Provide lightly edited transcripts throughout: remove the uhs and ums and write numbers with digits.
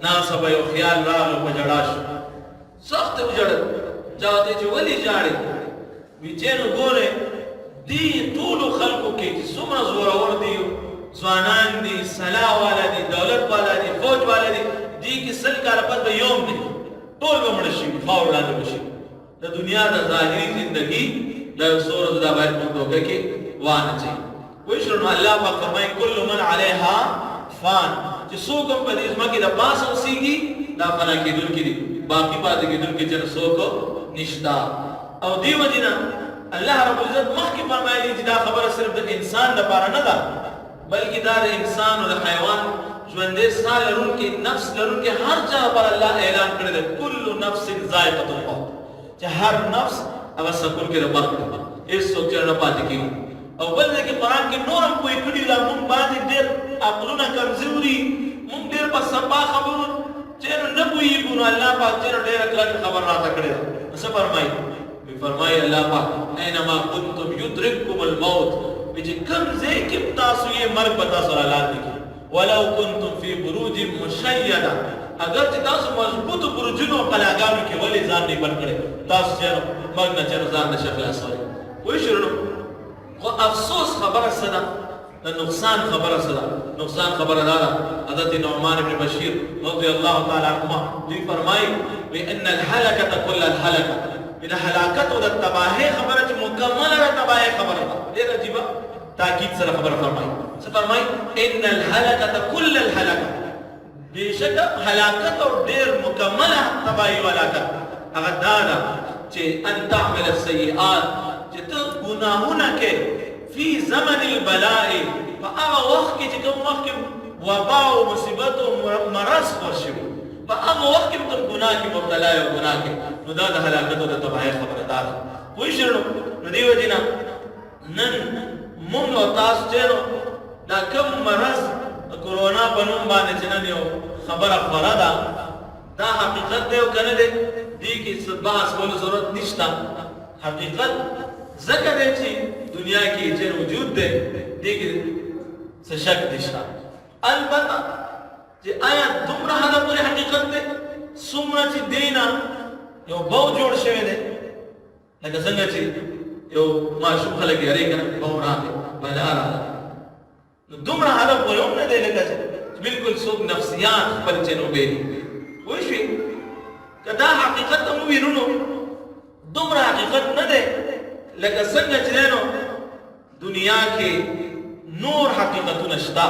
ناسبه یو خیال راغی په ژړا شو سخت وژړل چا ورته چې ولې ژاړې وی چې نو ګورې دې ټولو خلکو کې چې څومره زورور دي ځوانان دي سلا والا دي دولت والا دي فوج والا دي دې کې سل کاله پس به یوم دي ټول به مړه شي خاور لاندې به شي د دنیا د ظاهري زندگی د یو څو ورځو دا باید موږ دوکه کې وانهچي وایي شو نو الله پاک فرمایي کل من علیها فان چې څوک هم په دې ځمکې د پاسه اوسېږي دا فنا کېدونکي دي باقي پاتې کېدونکي چې څوک نشته او دې وجې نه الله رب العزت مخکې فرمایلي چې دا خبره صرف د انسان لپاره نه ده بلکې دا د انسان او د حیوان ژوندی ساه لرونکي نفس لرونکي هر چا لپاره الله اعلان کړی دی کل نفس ذائقة الموت چې هر نفس هغه سکونکي د مرګ دی هېڅوک چې نه پاتې کېږي او بل ځای کې قرآن کې نور هم پوه کړي دا موږ باندې ډېر عقلونه کمزوري موږ ډېر په سپا خبرو چې نه پوهېږو نو الله پاک چې ډېره کلکه خبر راته کړې ده څه فرمایي فرمایي الله پاک اینما کنتم یدرککم الموت چې کوم ځای کې تاسو یې مرګ به تاسو را لاندې کړي ولو کنتم فی بروج مشیده اگر چې تاسو مضبوطو برجونو او قلاګانو کې ولې ځان نه بند کړی تاسو چې مرګ نه چې ځان نشئ خلاصولی وایي شروع خو افسوس خبره څه ده د نقصان خبره څه ده نقصان خبره دا ده حضرت نعمان بن بشیر رضی الله تعالی عنهما دوی فرمایي ان الهلکة کل الهلکة د هلاکت او د تباهۍ خبره چې مکمله د تباهۍ خبره ده ډېر عجیبه تاکید سره خبره فرمایي څه فرمایي ان الهلکة کل الهلکة بېشکه هلاکت او ډېر مکمله تباهي او هلاکت هغه دا ده چې ان تعمل السیئات چې ته ګناهونه کې فی زمن البلاء په هغه وخت کې چې کوم وخت کې وبا او مصیبت او مرض خور شي په هغه وخت کې ته ګناه کې مبتلا یې او ګناه کې نو دا د هلاکت او د تباهۍ خبره ده پوه شئ نو دې وجې نه نن موږ او تاسو چې دا کوم مرض کرونا په نوم باندې چې نن یو خبره خوره ده دا حقیقت دی او که نه دی دې کې څه بحث کولو ضرورت نشته حقیقت ځکه دی چې دنیا کې چې وجود دی دې کې څه شک نشته البته چې آیا دومره حده پورې حقیقت دی څومره چې دی نه یو بو جوړ شوی دی لکه څنګه چې یو ماشوم خلک یاري که نه بو راغی بلا راغله نو دومره حده پورې هم نه دی لکه چې بلکل څوک نفسیات خپل چې نو بېلي پوه شوې که دا حقیقت ته مو وینو نو دومره حقیقت نه دی لکه څنګه چې دی نو دنیا کې نور حقیقتونه شته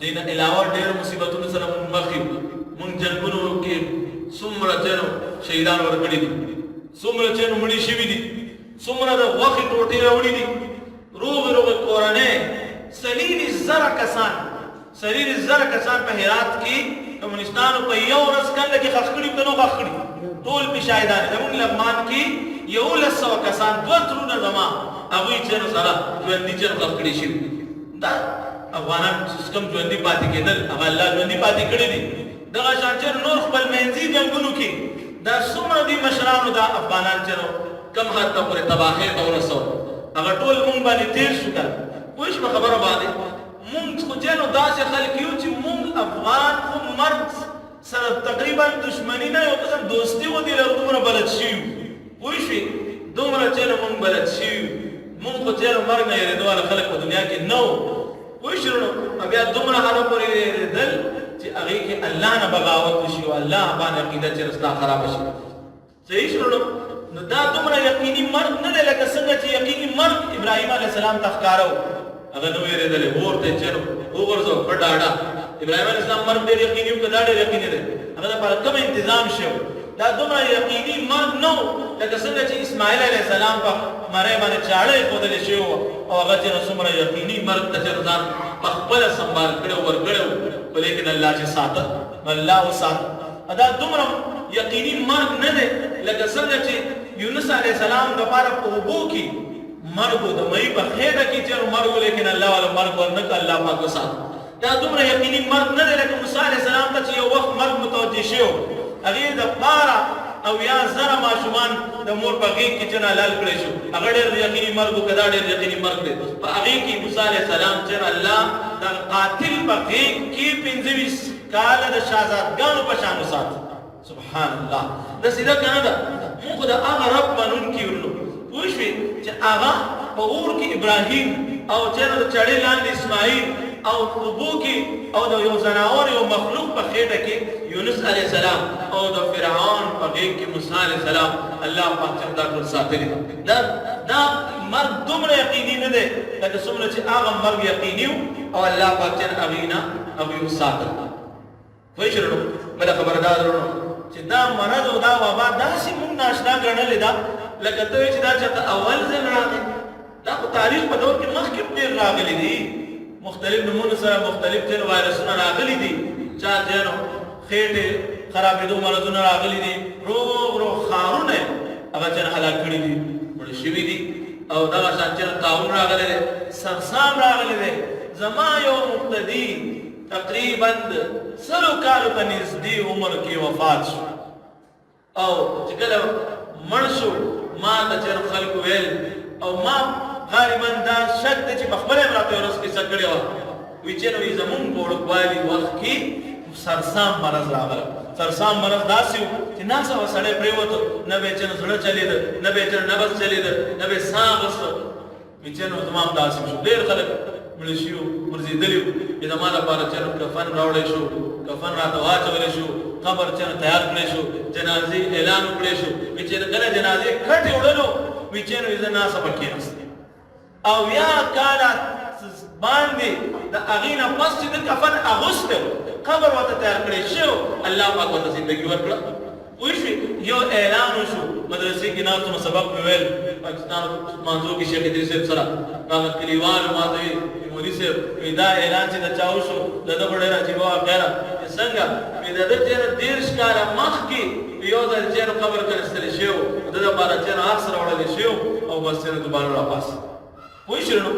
دې نه علاوه ډېر مصیبتونو سره مونږ مخ یو مونږ جنګونو کې څومره چې نو شهیدان ورکړي دي څومره چې نو مړي شوي دي څومره د غوښې ټوټې راوړي دي روغې روغې کورنۍ سلیري زره کسان په هرات کې کمونستانو په یو ورځ کنده کې ښخ کړي که نو ښخ کړي ټول پې شاهدان زموږ لغمان کې 1100 کسان 2 ترونه زما هغوی چې نو سره ژوندي چې نو ښخ کړي شوي دا افغانان چې کوم ژوندي پاتې کېدل هغه الله ژوندي پاتې کړي دي دغه شان چې نور خپل منځي جنګونو کې دا څومره دي مشرانو دا افغانان چې نو کم حد ته پورې تباهۍ ته ورسول هغه ټول مونږ باندې تېر شو که پوه شو په خبره باندې مونږ خو چې نو داسې خلک یو چې مونږ افغان خو مرګ سره تقریبا دشمني نه یو قسم دوستي غوندې لرو دومره بلد شوي یو پوه شوې دومره چې نو مونږ بلد شوي یو مونږ خو چې نو مرګ نه یېرېدو والا خلک په دنیا کې نه وو پوه شو نو بیا دومره حاله پورې یېرېدل چې هغې کې الله نه بغاوت وشي او الله باندې عقیده چې ستا خرابه شي صحیح شو نو دا دومره یقیني مرګ نه دی لکه څنګه چې یقیني مرګ ابراهیم علیه السلام ته ښکاره و هغه نه وېرېدلی اور ته چې وغورځو په ډاډه ابراهیم علیه السلام مرګ ډېر یقیني و که دا ډېر یقیني دی هغه دپاره کوم انتظام شوی دا دومره یقیني مرګ نه و لکه څنګه چې اسماعیل علیه السلام په مرۍ باندې چاړه ایښودلی شوی و او هغه چې نو څومره یقیني مرګ ته چې ځان په خپله سنبال کړی و ورکړی و خو لیکن الله چې ساته نو الله وساته دا دومره یقیني مرګ نه دی لکه څنګه چې یونس علیه السلام دپاره په اوبو کې مرګ و د مئی په خېټه کې چې مرګ و لیکن الله والا مرګ ورنه کړه الله پاک وساته دا دومره یقیني مرګ نه دی لکه موسی علیه السلام ته چې یو وخت مرګ متوجه شوی هغې دپاره او یا زره ماشومان د مور په غېږ کې چې حلال کړی شو هغه ډېر یقیني مرګ و که دا ډېر یقیني مرګ دی په هغې کې موسی علیه السلام چې الله د قاتل په غېږ کې 25 کاله د شهزادګانو په شان وساتي. سبحان الله. داسې ده که نه ده؟ موږ خو د هغه رب منونکي یو. پوه شوې چې هغه په اور کې ابراهیم او چېرې د چړې لاندې اسماعیل او اوبو کې او د یو ځناور یو مخلوق په خېټه کې یونس علیه السلام او د فرعون په غېږ کې موسی علیه السلام الله پاک چې دا ټول ساتلي دا مرګ دومره یقیني نه دی لکه څومره چې هغه مرګ یقیني و او الله پاک چې هغې نه هغوی وساتل. پوه شئ وروڼو؟ بله خبره دا ده وروڼو چې دا مرض او دا وبا داسې مونږ ناشنا ګڼلې ده لکه ته وایې چې دا چېرته اول ځل راغی. دا خو تاریخ په دور کې مخکې ډېر راغلي دي، مختلف نمونو سره مختلف ځینو وایرسونه راغلي دي، چا ځینو خېټې خرابېدو مرضونه راغلي دي، روغ ښارونه هغه ځینو هلاک کړي دي، مړه شوي دي. او دغه شان ځینو طاعون راغلی دی، سرسام راغلی دی. زما یو مقتدي تقریبا 100 کالو ته نږدې عمر کې وفات شو او چې کله مړ شو ما ته ځینو خلکو ویل او ما غالبا دا شک دی چې په خپله یې راته یو ورځ کیسه کړې وه. وایي چې نو زمونږ په وړوکوالي وخت کې سرسام مرض راغله. سرسام مرض داسې و چې ناڅاپه سړی پرېوته، نه به یې چې نو زړه چلېده، نه به یې چې نو نبض چلېده، نه به یې ساه اخیسته. وایي چې نو زما هم داسې شو. ډېر خلک مړه شوي وو، غورځېدلي وو. چې زما لپاره چې نو کفن راوړی شو، کفن راته واچولی شو، قبر چې نو تیار کړی شو، جنازې اعلان وکړی شو. وایي چې کله جنازې کټې وړلو وایي چې نو زه ناڅاپه کېناستم او یا کاله باندې د هغې نه پس چې د کفن اغوستی قبر ورته تیار کړی شو، الله پاک ورته زندګي ورکړه. پوه شوې؟ یو اعلان وشو، مدرسې کې ناستو نو سبق مې ویل پاکستان مانځو کې شیخ ادریس صاحب سره هغه کلیوالو ما ته وایي مولي صاحب وایي دا اعلان چې د چا وشو د ده به ډېره عجیبه واقعه ده چې څنګه وایي د ده چې نه 30 کاله مخکې یو ځل چې نو قبر کنستلی شوی و، د ده لپاره چې نو عکس راوړلی شوی او بس چې نو دوباره راپاس. پوه شئ نو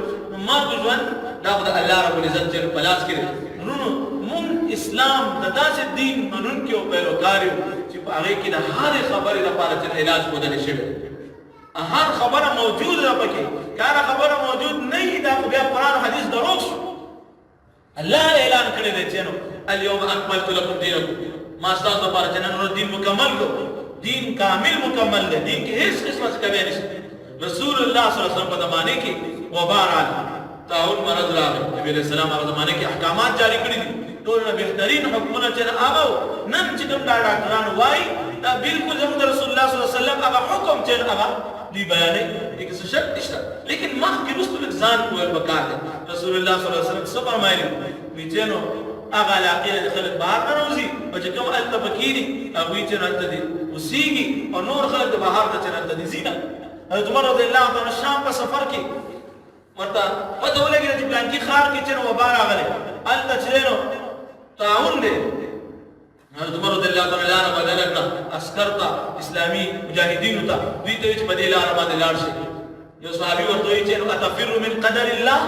ما په ژوند دا خو د الله رب العزت چې په لاس کې دی. وروڼو مونږ اسلام د داسې دین منونکي او پیروکار یو چې په هغې کې د هرې خبرې لپاره چې علاج ښودلی شوی دی. هر خبره موجوده ده پکې، که هره خبره موجود نه وي دا خو بیا قرآن و حدیث دروغ شو. الله اعلان کړی دی چې نو اليوم اکملت لکم دینکم، ما ستاسو لپاره چې نن ورځ دین مکمل کړو. دین کامل مکمل دی، دین کې هېڅ قسمه څه کمی نشته. رسول الله صلی الله علیه وسلم په زمانې کې وبا راغی، طاعون مرض راغی، نبي علیه السلام هغه زمانې کې احکامات جاري کړي دي. ټول نه بهترین حکمونه چې هغه نن چې کوم دا ډاکټران وایي دا بالکل زموږ د رسول الله صلی الله علیه وسلم هغه حکم چې هغه دوی بیانوي، دې کې څه شک نشته. لیکن مخکې وروسته لږ ځان پوهېدل پکار دی. رسول الله صلی الله علیه وسلم څه فرمایلي وایي چې نو هغه علاقې نه خلک بهر نه راوځي او چې کوم هلته پکې دي هغوی چې هلته دي اوسېږي او نور خلک د بهر نه چې هلته دي ځي نه. حضرت عمر رضی الله عنه شام په سفر کې ورته پته ولګېده چې پلانکي ښار کې چې نو وبا راغلی، هلته چې دی نو طاعون دی. حضرت عمر رضی الله عنه لاره بدله کړه عسکر ته، اسلامي مجاهدینو ته، دوی ته وایي چې په دې لاره باندې لاړ شي. یو صحابي ورته وایي چې اتفر من قدر الله،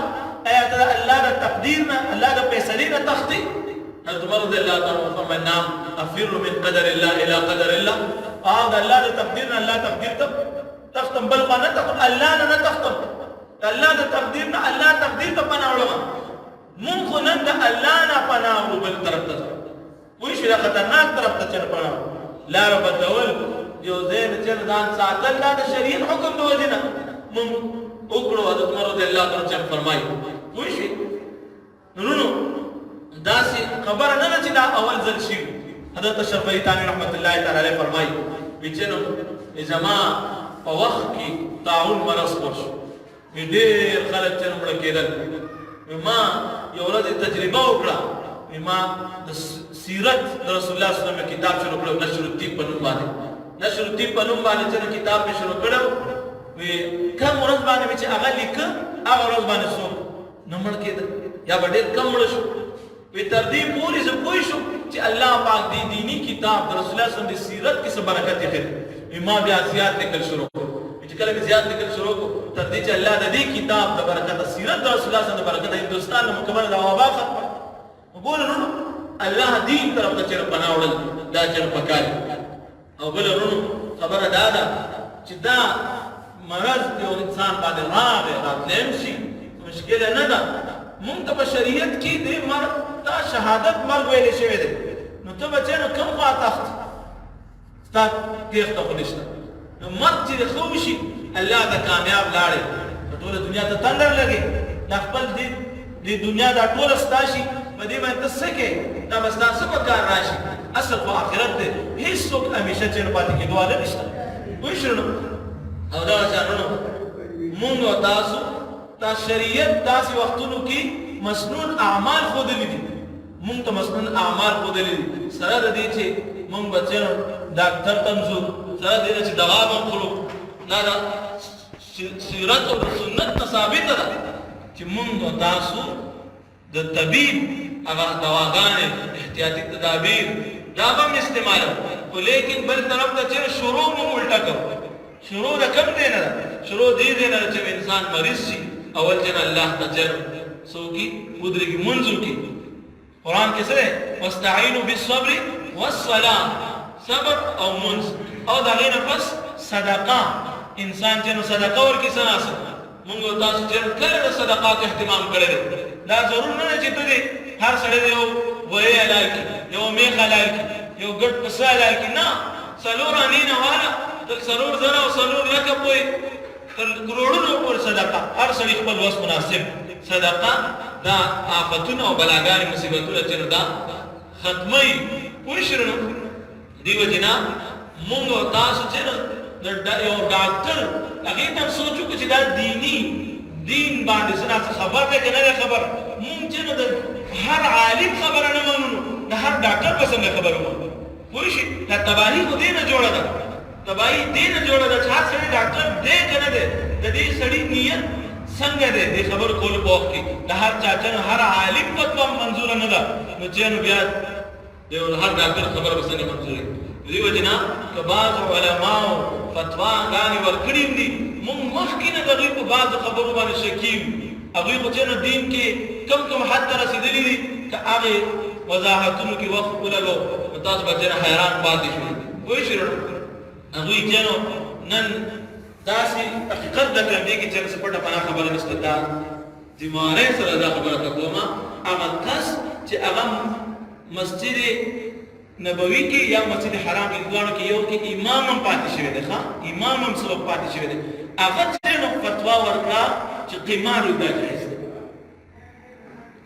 آیا ته د الله د تقدیر نه، الله د فیصلې نه تښتې؟ حضرت عمر رضی الله عنه فرمایي نعم افر من قدر الله الى قدر الله. د الله د تقدیر نه الله تقدیر ته تختم، بل خوا نه تختم، الله نه تختم. الله د تقدیر نه الله تقدیر ته پناه وړم. مونږ خو نن د الله نه پناه وړو بل طرف ته. پوه شوې؟ دا خطرناک طرف ته چې نه پناه وړو، لاره بدلول، یو ځای نه چې ځان ساتل، دا د شریعت حکم د وجې نه مونږ وکړو. حضرت عمر رضی الله عنه چې فرمایي. پوه شوې؟ وروڼو داسې خبره نه ده چې دا اول ځل شي. حضرت اشرف علي تانوي رحمت الله تعالی علیه فرمایي وایي چې نو زما په وخت کې طاعون مرض خپور شو، ډېر خلک چې مړه کېدل. ما یو ورځ تجربه وکړه، ما د سیرت د رسول الله صلی الله علیه وسلم کتاب شروع کړو، نشر الطب په نوم باندې. نشر الطب په نوم باندې چې کتاب مې شروع کړو، کم ورځ باندې مې چې هغه لیکه هغه ورځ باندې څوک نه مړ کېده یا به ډېر کم مړه شو. تر دې پورې زه پوه شوم چې الله پاک دې دیني کتاب د رسول الله صلی الله علیه وسلم د سیرت کې څه برکت یې ښه. ما بیا زیات لیکل شروع کړو، چې کله مې زیات لیکل شروع کړو تر دې چې الله د دې کتاب د برکت سیرت د رسول الله صلی الله علیه وسلم د برکت هندوستان نه مکمل د وبا ختمه. وګوره وروڼو الله دین طرف ته چې پناه وړل دا چې پکار. او بل وروڼو خبره دا ده چې دا مرض یو انسان باندې راغی راتلی هم شي، مشکله نه ده. مونږ ته په شریعت کې دې مرض تا شهادت مرګ ویلې شوی دی نو ته بچیانو کوم خوا تخت ستا تېښته خو نشته نو مرګ چې د ښه وشي الله ته کامیاب لاړې نو ټوله دنیا ته تندر لګې دا خپل دې دنیا دا ټوله ستا شي په دې باندې ته څه کوې دا به ستا څه په کار راشي اصل خو آخرت دی هېڅوک همیشه چېرې پاتې کېدو والا نشته پوه شو نو او دغه شانونو مونږ او تاسو دا شریعت داسې وختونو کې مسنون اعمال ښودلي دي مونږ ته مسنون اعمال ښودلي دي سره د دې چې مونږ بچیانو ډاکټر ته ځو سره د دې نه چې دوا به خورو دا د سیرت او د سنت نه ثابته ده چې مونږ او تاسو د طبیب هغه دواګانې احتیاطي تدابیر دا به هم استعمالوو خو لیکن بل طرف ته چې شروع مو الټه کوو شروع د کم دی نه ده شروع دې دی نه چې انسان مریض شي اول چې الله ته جر څوکي ودرېږي منځ وکړي قرآن کې څه دی واستعینوا بالصبر والصلاة صبر او منځ او د هغې نه پس صدقه انسان چې نو صدقه ورکړي څه ناسه مونږ او تاسو چې کله د صدقاتو اهتمام کړی دی دا ضرور نه ده چې ته دې هر سړی د یو ویې حلال کړي یو میخ حلال کړي یو ګډ پسه حلال کړي نه څلور انینه واله تر څلور زره او څلور لکه پورې تر کروڑونو پورې صدقه هر سړي خپل وس مناسب صدقه دا آفتونه او بلاګانې مصیبتونه چې نو دا ختموي پوه شو نو دې وجې نه مونږ او تاسو چې نو یو ډاکټر هغې ته هم سوچ وکړو چې دا دین باندې څه داسې خبر دی که نه دی خبر مونږ چې نو د هر عالم خبره نه منو نو د هر ډاکټر په څنګه خبره ومنو پوه شي دا تباهي خو دې نه جوړه ده تباهي دې نه جوړه ده چې هر سړی ډاکټر دی که نه دی د دې سړي نیت څنګه دی دې خبرو کولو په وخت کې د هر چا چې نو هر عالم فتوا منظوره نه ده نو چې نو بیا د هر ډاکټر خبره به څنګه منظورې دې وجې نه که بعض علماو فتواګانې ورکړي دي مونږ مخکې نه د هغوی په بعضو خبرو باندې شکي یو هغوی خو چې نو دین کې کم کم حد ته رسېدلي دي که هغې وضاحتونو کې وخت ولګو نو تاسو به چې نه حیران پاتې شوي پوه شوې هغوی چې نو نن داسې حقیقت ده که همدې کې چې څه پټه پناه خبره نشته دا ذمهوارۍ سره دا خبره ته کومه هغه کس چې هغه مسجد نبوي کې یا مسجد حرام کې دواړو کې یو کې امام هم پاتې شوی دی ښه امام هم سبب پاتې شوی دی هغه چې نو فتوا ورکړه چې قمار دا جایز دی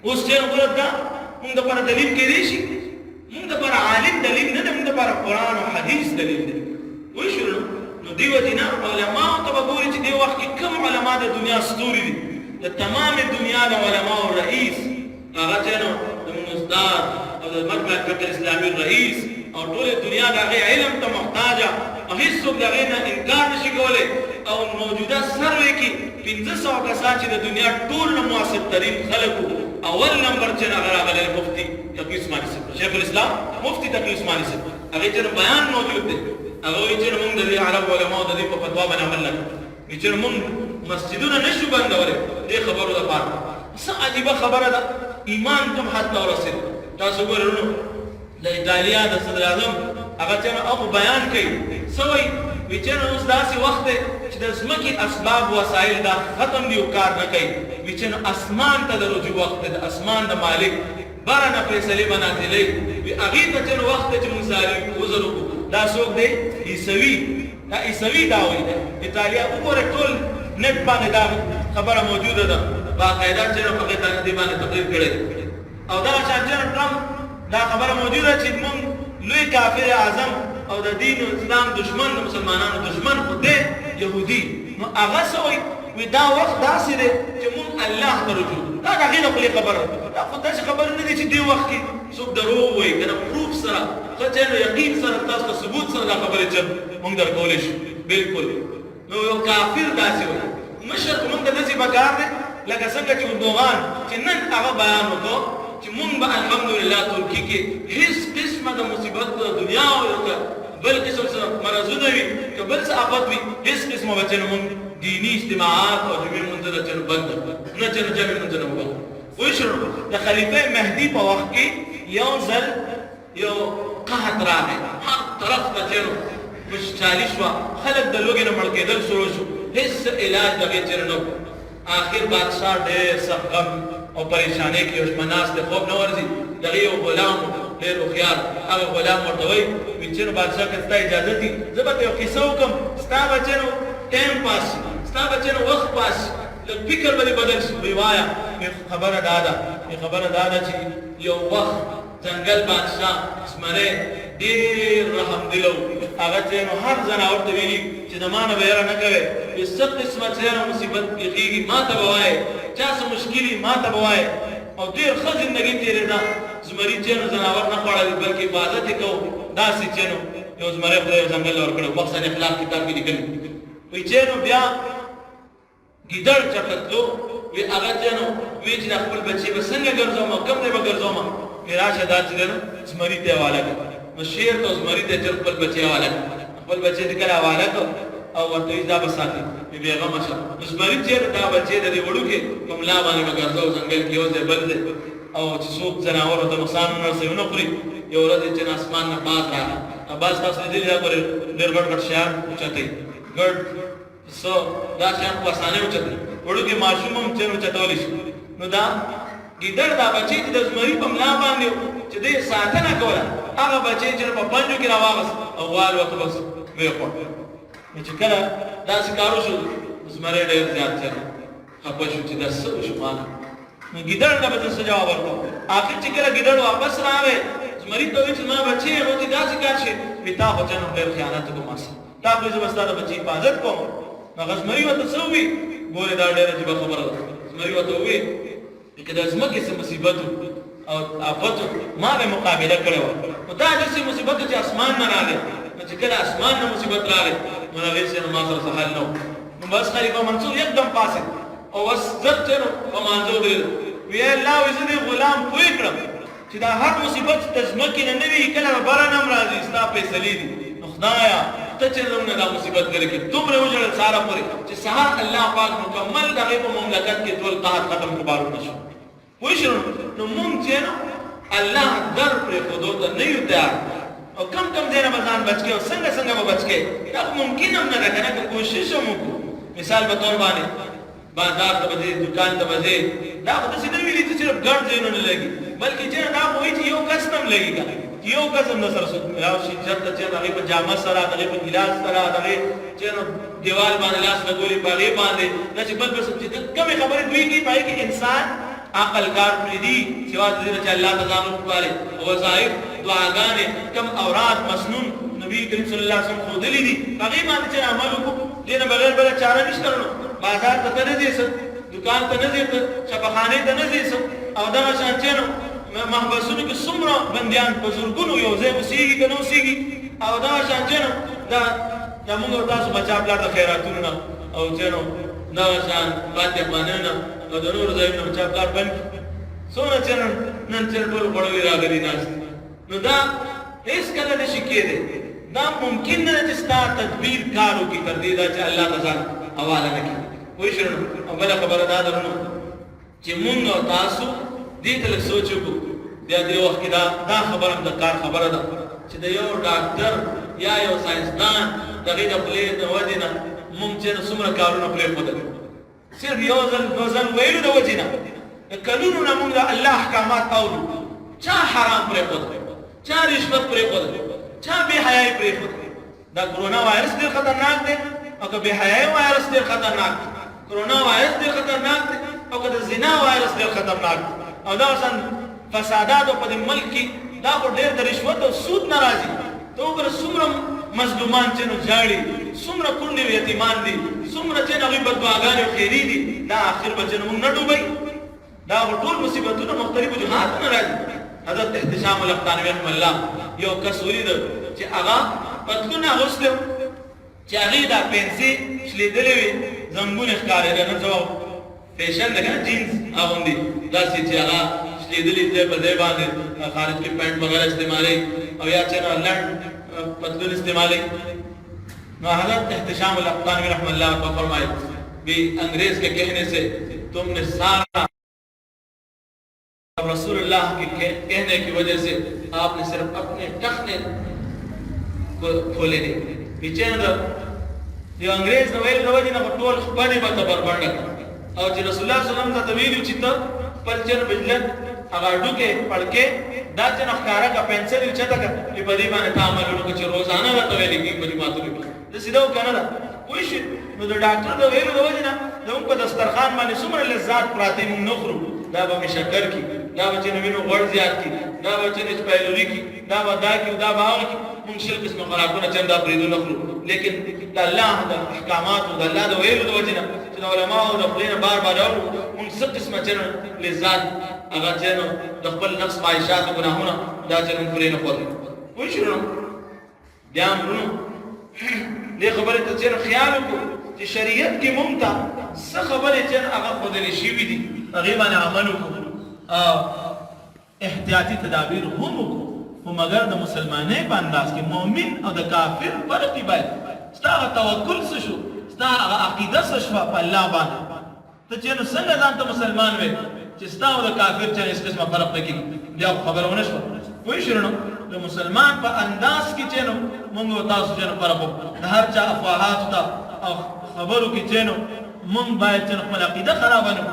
اوس چې نو ګوره دا مونږ دپاره دلیل کېدی شي مونږ دپاره عالم دلیل نه دی مونږ دپاره قرآن او حدیث دلیل دی وایي شو نو دې وجې نه علماو ته به ګوري چې دې وخت کې کوم علما د دنیا ستوري دي د تمام دنیا د علماو رئیس هغه چې نو د مونږ استاد او د مجمع الفقه الاسلامي رئیس او ټولې دنیا د هغې علم ته محتاجه او هېڅوک د هغې نه انکار نشي کولی او موجوده سروې کې 500 کسان چې د دنیا ټول نه معاصر ترین خلک وو اول نمبر چې هغه راغلی مفتي تقي عثماني صاحب شیخ الاسلام مفتي تقي عثماني صاحب هغې چې بیان موجود دی هغه وایي چې موږ د دې عرب علماو د دې په فتوا باندې عمل نه کوو وایي چې موږ مسجدونه نشو بندولی دې خبرو دپاره څه عجیبه خبره ده ایمان کوم حد ته ورسېد تاسو ګورئ وروڼو د ایټالیا د صدر اعظم هغه چې هغه بیان کوي څه وایي وایي چې اوس داسې وخت دی چې د ځمکې اسباب وسایل دا ختم دي او کار نه کوي وایي چې اسمان ته د رجوع وخت دی د اسمان د مالک بره نه فیصلې به نازلوي وایي هغې ته چې وخت دی چې موږ ظالم عذر وکړو دا څوک دی عیسوي دا عیسوي دا وایي ایټالیا وګوره ټول نت باندې دا خبره موجوده ده باقاعده چې هغې ته دې باندې تقریر کړی او دغه شان چې ټرمپ دا خبره موجوده چې موږ لوی کافر اعظم او د دین او اسلام دشمن د مسلمانانو دشمن خو دی یهودي نو هغه څه وایي وایي دا وخت داسې دی چې موږ الله ته رجوع دا د هغې د خولې خبره دا خو داسې خبره نه دی چې دې وخت کې څوک دروغ وایي که نه پروف سره ښه چې نو یقین سره تاسو ته ثبوت سره دا خبرې چې موږ درکولی شو بلکل نو یو کافر داسې وایي مشر خو موږ ته داسې پکار دی لکه څنګه چې اردوغان چې نن هغه بیان وکړو چې مونږ به الحمدلله ترکي کې هېڅ قسمه د مصیبت د دنیا او بل قسم څه مرضونه وي که بل څه آفت وي هېڅ قسمه به چې مونږ دیني اجتماعات او جمعې لمونځونه چې بند نه چې جمعې لمونځونه وکړو پوه شو د خلیفه مهدي په وخت کې یو ځل یو قحط راغی هر طرف ته چې وچکالي شوه خلک د لوږې نه مړ کېدل شروع شو هېڅ علاج د هغې چې نه آخر بادشاہ ډېر سخت غم او پریشانی کې اوس مناس ته خوب نه ورځي دغه یو غلام ډېر هوښیار هغه غلام ورته وایي چې نو بادشاه که ستا اجازه دي زه به ته یو کیسه وکړم ستا بچیانو ټایم پاس شي ستا بچیانو وخت پاس شي لږ فکر به دې بدل شي وایي وایه خبره دا ده چې یو وخت ځنګل بادشاه زمری ډېر رحم دل و هغه چې نو هر ځناور ته ویلي چې د ما نه به یاره نه کوې وایي څه قسمه چې مصیبت پېښېږي ما ته به وایې چا څه مشکل وي ما ته به وایې او ډېر ښه زندګي تېرېده زمري چې نو ځناور نه خوړل بلکې حفاظت یې کوو داسې چې نو یو زمری خدای یو ځنګل ورکړی مقصد اخلاق کتاب کې لیکلي وایي چې نو بیا ګیدړ چېرته تلو وی هغه چې نو وی چې د خپل بچي به څنګه ګرځوم کوم ځای به ګرځوم وی راشه دا چې دی نو زمري ته حواله کړه نو شیر ته زمري ته چې خپل بچي حواله کړه خپل بچي ته کله حواله کړه او ورته وی دا به ساتي وی بېغمه شه نو زمري چې دا بچي د دې وړوکې په ملا باندې به ګرځو ځنګل کې یو ځای بل دی او چې څوک ځناورو ته نقصان ونه رسوي ونه خوري یو ورځ چې اسمان نه باز راغی باز تاسو لیدلي دا ګورې ډېر ګډ شیان اوچتوي ګډ څه دا شیان په اسانۍ اوچتوي وړوکې ماشوم هم چې نو چتولی شي نو دا ګیدړ دا بچی چې د زمري په ملا باندې چې دی ساتنه کوله هغه بچی چې په پنجو کې راواغست او وال ورته بس ویې خوړ نو چې کله داسې کار وشو زمری ډېر زیات چې خفه شو چې دا څه وشو ماله نو ګیدړ ته به څه جواب ورکړو آخر چې کله ګیدړ واپس راغی زمري ته وویل چې ما بچی یم چې داسې کار شي وایي تا خو چې نو ډېر خیانت وکړو ما سره تا خو زه به ستا د بچي حفاظت کوم نو هغه زمري ورته څه ووایي ګورې دا ډېره عجیبه خبره ده زمري ورته ووایي که د ځمکې څه مصیبت او آفت ما به مقابله کړې وه نو دا داسې مصیبت چې اسمان نه راغی نو چې کله اسمان نه مصیبت راغی نو هغې سره ما سره څه حل نه و نو بس خلیفه منصور یکدم پاسېد او بس زر چې نو په مانځه ودرېد وی الله وایي زه دې غلام پوه کړم چې دا هر مصیبت د ځمکې نه نه وي کله به بره نه هم راځي ستا فیصلې دي نو خدایه ته چې زموږ نه دا مصیبت لرې کړې دومره وژړل سهاره پورې چې سهار الله پاک مکمل د هغې په مملکت کې ټول قحط ختم کړو بارونه شو پوه شو نو مونږ چې نو الله در پرېښودو ته نه یو تیار او کم ځای نه به ځان بچ کړې او څنګه به بچ کړې دا خو ممکن هم نه ده که نه که کوشش هم وکړو مثال په طور باندې بازار ته به ځې دکان ته به ځې دا خو داسې نه ویلي چې صرف ګڼ ځایونه نه لګي بلکې چې دا خو وایي چې یو کس نه هم لګي که یو کس هم نه سره راشي چېرته چې د هغې په جامه سره د هغې په ګیلاس سره د هغې چې نو دیوال باندې لاس لګولي په هغې باندې دا چې بل چې کمې خبرې دوی کوي په هغې کې انسان عقل کار پرېږدي سوا د دې نه چې الله ته ځان وسپاري وظایف دعاګانې کم اوراد مسنون نبي کریم صلی الله علیه وسلم ښودلي دي په هغې باندې چې عمل وکړو دې نه بغیر بله چاره نشته نو بازار ته نه ځې دکان ته نه ځې شفاخانې ته نه ځې او دغه شان چې نو محبسونو کې څومره بندیان په زرګونو یو ځای اوسېږي که نه اوسېږي او دغه شان چې نو دا موږ او تاسو بچا پلار د خیراتونو نه او چې نو دغه شان پاتې افغانیو نه او د نورو ځایونو نه بچا پلار بند کړي څومره چې نن چې ټول غړوي راغلي ناست نو دا هېڅکله نشي کېدی دا ممکن نه ده چې ستا تدبیر کار وکړي تر دې دا چې الله ته ځان حواله نه کړي پوه شو او بله خبره دا درنو چې مونږ او تاسو دې ته لږ سوچ وکړو بیا دې وخت کې دا خبره هم د کار خبره ده چې د یو ډاکټر یا یو ساینسدان د هغې د خولې د وجې نه مونږ چې څومره کارونه پرېښودل صرف یو ځل دوه ځل ویلو د وجې نه د کلونو نه مونږ د الله احکامات اورو چا حرام پرېښودل چا رشوت پرېښودل چا بې حیایي پرېښودل دا کرونا وایرس ډېر خطرناک دی او که بې حیایي وایرس ډېر خطرناک دی کرونا وایرس ډېر خطرناک دی او که د زنا وایرس ډېر خطرناک دی او دغه شان فسادات په دې ملک کې دا خو ډېر د رشوت او سود نه راځي ته وګوره څومره مظلومان چې نو ژاړي څومره کونډې او یتیمان دي څومره چې هغوی بددعاګانې او خیري دي دا آخر به چې موږ نه ډوبئ دا خو ټول مصیبتونه مختلفو جهاتو نه راځي حضرت احتشام الافغانوي رحمه الله یو کس ولیده چې هغه پتلون اغوستی و چې هغې دا پنسې شلېدلې وې زنګون یې ښکارېده نن سبا فیشن ده که نه جینز اغوندي داسې چې هغه شلېدلې ځای په ځای باندې خارج کې پینټ وغیرہ استعمالوي او یا چې لنډ پتلون استعمالوي نو حضرت احتشام الافغانوي رحمه الله کو فرمائے بھی انگریز کے کہنے سے تم نے سارا رسول اللہ کے کہنے کی وجہ سے آپ نے صرف اپنے ٹخنے کو کھولے نہیں پیچھے نہ جو انگریز نو ویل نو وجه نه ټول خپلې به ته بربنډه او چې رسول الله صلی الله علیه وسلم ته ویلو چې ته خپل چې بجلت هغه ډوکې پړکې دا چې ښکارا کا پنسل یې چته کا په دې باندې تعامل وکړي چې روزانه ورته ویل کېږي په جماعتونو کې د سیده وکنه دا وای شي نو د ډاکټر د ویلو د وجه نه د موږ په دسترخوان باندې څومره لذات پراته موږ نه خورو دا به شکر کی دا به چې نو غوړ زیات کی دا به چې سپایلوري کی دا به دا کی دا به هغه کی موږ شل قسم خوراکونه چندا پریدو نه خورو لیکن د الله د احکامات او د الله د ویلو د وجه نه چې علماء او د خپلینه بار بار اورو موږ څه قسمه چې لذات هغه چې د خپل نفس خواهشات او ګناهونه دا چې موږ پرې نه خورو وای شي نو بیا موږ دې خبره ته چې خیال وکړو چې شریعت کې ممتا څه خبره چې هغه خودلې شي وي دي هغه باندې عمل وکړو احتیاطي تدابیر هم وکړو خو مگر د مسلمانۍ په انداز کې مؤمن او د کافر فرق دی باید ستاسو توکل څه شو ستاسو عقیده څه شو په الله باندې ته چې څنګه ځان ته مسلمان وې چې ستاسو د کافر چې هیڅ قسمه فرق نه کوي بیا خبرونه شو وای شنو د مسلمان په انداز کې چې نو موږ تاسو چې فرق د هر چا افواهات ته او خبرو کې چې نو موږ باید چې خپل عقیده خراب نه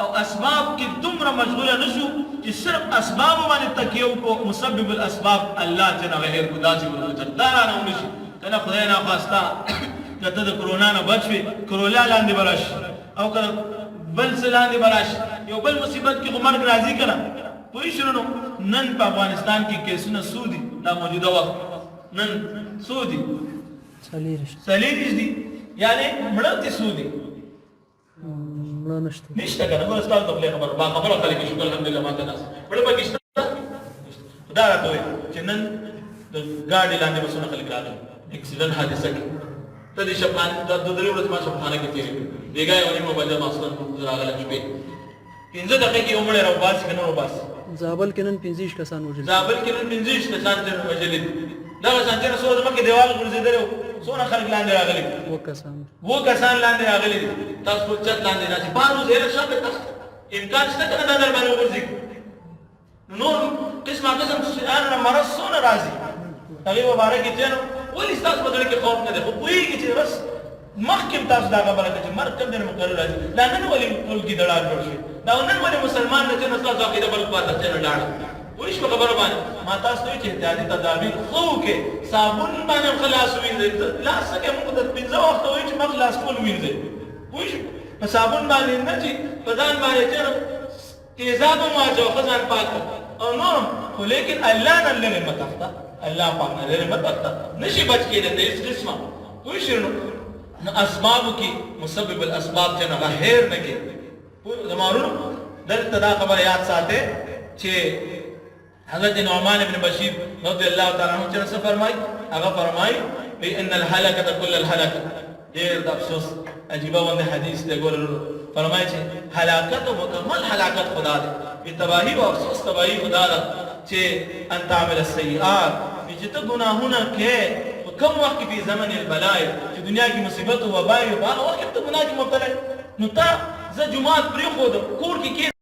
او اسباب کې دومره مشغوله نشو چې صرف اسباب باندې تکیه کو مسبب الاسباب الله چې نه غیر خدا چې ورته دارانه ونشي کنه خدای نه خواستا کته د کرونا نه بچوي کرولا لاندې براش او کله بل لاندې براش یو بل مصیبت کې مرګ راځي کنه پوه شنو نن په افغانستان کې کیسونه سودي دا موجوده وخت نن سودي سلیریش دي یعنی مړه سودي نشته کنه ګور استاد ته خبر با خبره خلک شکر الحمدلله ما کنه بڑے پاکستان دا راته چې نن د ګاډي لاندې وسونه خلک راغلي اکسیډنټ حادثه کې ته دې شپان د درې ورځې ما شپانه کې تیرې دیګای ونی مو باندې ماستان راغله شپې 15 دقیقې عمر راو باس کنه راو باس زابل کې نن 15 کسان وژل زابل کې نن 15 کسان وژل دا څنګه سره مکه دیوال ګرځیدل سونه خلک لاندې راغلي و کسان لاندې راغلي تاسو چت لاندې راځي بارو زیر شپه تاسو امکان شته کنه در باندې ورځي نو قسمه قسم انا مرض سونه راځي هغه مبارک چې نو ولې تاسو په دې کې خوف نه ده خو پوهیږي چې بس مخکې تاسو دا خبره کوي چې مرګ کوم دې مقرر راځي لا نن ولې ټول کې دړار جوړ شي دا نن ولې مسلمان نه چې تاسو عقیده بل پاتې نه لاړ وایي په خبره باندې ما تاسو ته چې احتیاطي تدابیر خو کې صابون باندې خلاص وینځي لا څنګه موږ د 15 وخت وایي چې موږ خلاص کول وینځي وایي په صابون باندې نه چې په ځان باندې چې تیزاب مو اچو خزان پاک او نو لیکن الله نه لري متفتا الله پاک نه لري متفتا نشي بچ کېده د هیڅ قسمه وایي شنو اسباب کی مسبب الاسباب چې نه غیر نه کې زمارو دلته دا خبر یاد ساته چې حضرت نعمان بن بشیر رضی الله تعالی عنہ چې څه فرمای هغه فرمای ان الهلكه كل الهلكه ډیر د افسوس عجیبه ونه حدیث دی ګور فرمای چې هلاکت او مکمل هلاکت خدا دی تباہی او افسوس تباہی خدا دی چې ان تعمل السيئات چې ته ګناهونه کې کم وقت په زمن البلاء چې دنیا کې مصیبت او وبا او هغه وخت ته ګناه کې مبتلا نو تا ز جمعات پرې خو د کور کې